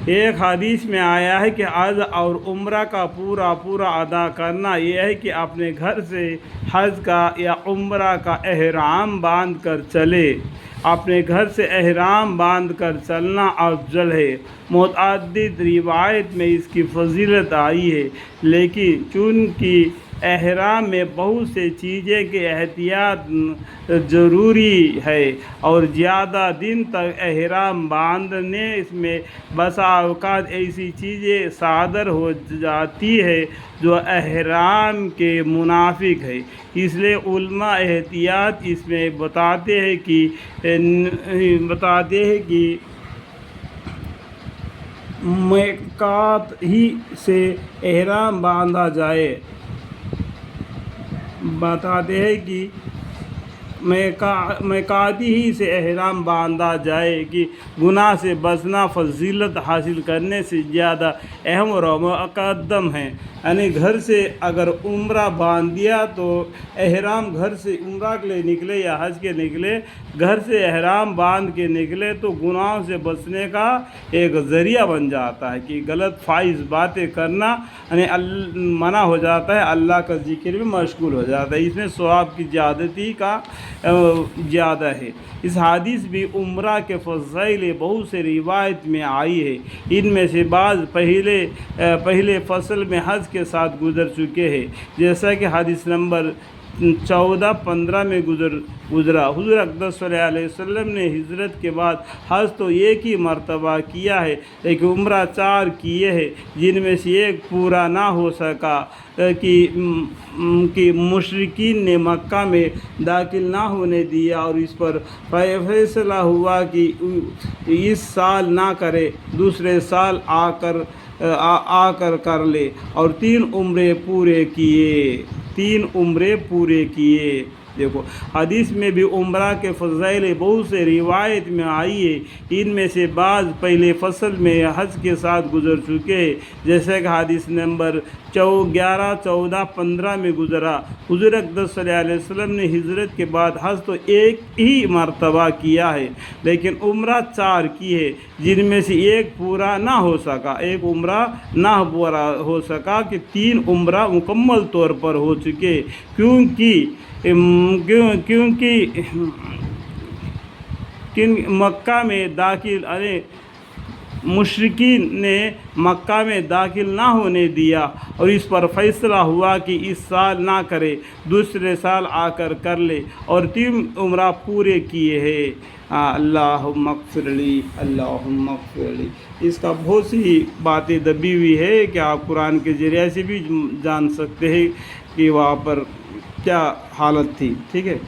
ایک حدیث میں آیا ہے کہ حج اور عمرہ کا پورا ادا کرنا یہ ہے کہ اپنے گھر سے حج کا یا عمرہ کا احرام باندھ کر چلے۔ اپنے گھر سے احرام باندھ کر چلنا افضل ہے۔ متعدد روایت میں اس کی فضیلت آئی ہے، لیکن چونکہ احرام میں بہت سے چیزیں کی احتیاط ضروری ہے اور زیادہ دن تک احرام باندھنے میں بسا اوقات ایسی چیزیں صادر ہو جاتی ہے جو احرام کے منافق ہے، اس لیے علماء احتیاط اس میں بتاتے ہیں کہ میقات ہی سے احرام باندھا جائے۔ میقات ہی سے احرام باندھا جائے کہ گناہ سے بچنا فضیلت حاصل کرنے سے زیادہ اہم اور مقدم ہے۔ یعنی گھر سے اگر عمرہ باندھ دیا تو احرام گھر سے عمرہ کے لیے نکلے یا حج کے نکلے، گھر سے احرام باندھ کے نکلے تو گناہوں سے بچنے کا ایک ذریعہ بن جاتا ہے کہ غلط فائز باتیں کرنا یعنی منع ہو جاتا ہے، اللہ کا ذکر میں مشغول ہو جاتا ہے، اس میں ثواب کی زیادتی کا زیادہ ہے۔ اس حدیث بھی عمرہ کے فضائل بہت سے روایت میں آئی ہے، ان میں سے بعض پہلے فصل میں حج کے ساتھ گزر چکے ہیں، جیسا کہ حدیث نمبر 14-15 میں گزرا۔ حضور اقدس صلی اللہ علیہ وسلم نے ہجرت کے بعد حج تو ایک ہی مرتبہ کیا ہے، لیکن عمرہ 4 کیے ہیں، جن میں سے ایک پورا نہ ہو سکا کہ مشرکین نے مکہ میں داخل نہ ہونے دیا اور اس پر فیصلہ ہوا کہ اس سال نہ کرے، دوسرے سال آ کر لے، اور 3 عمرے پورے کیے۔ دیکھو حدیث میں بھی عمرہ کے فضائل بہت سے روایت میں آئی ہے، ان میں سے بعض پہلے فصل میں حج کے ساتھ گزر چکے ہیں، جیسے کہ حدیث نمبر 11-14-15 میں گزرا۔ حضور اقدس صلی اللہ علیہ وسلم نے ہجرت کے بعد حج تو ایک ہی مرتبہ کیا ہے، لیکن عمرہ 4 کی ہے، جن میں سے ایک پورا نہ ہو سکا کہ 3 عمرہ مکمل طور پر ہو چکے، کیونکہ مکہ میں مشرکین نے مکہ میں داخل نہ ہونے دیا اور اس پر فیصلہ ہوا کہ اس سال نہ کرے، دوسرے سال آ کر لے، اور 3 عمرہ پورے کیے ہیں۔ اللہم اغفر لی، اللہم اغفر لی، اس کا بہت سی باتیں دبی ہوئی ہے کہ آپ قرآن کے ذریعے سے بھی جان سکتے ہیں کہ وہاں پر کیا حالت تھی۔ ٹھیک ہے۔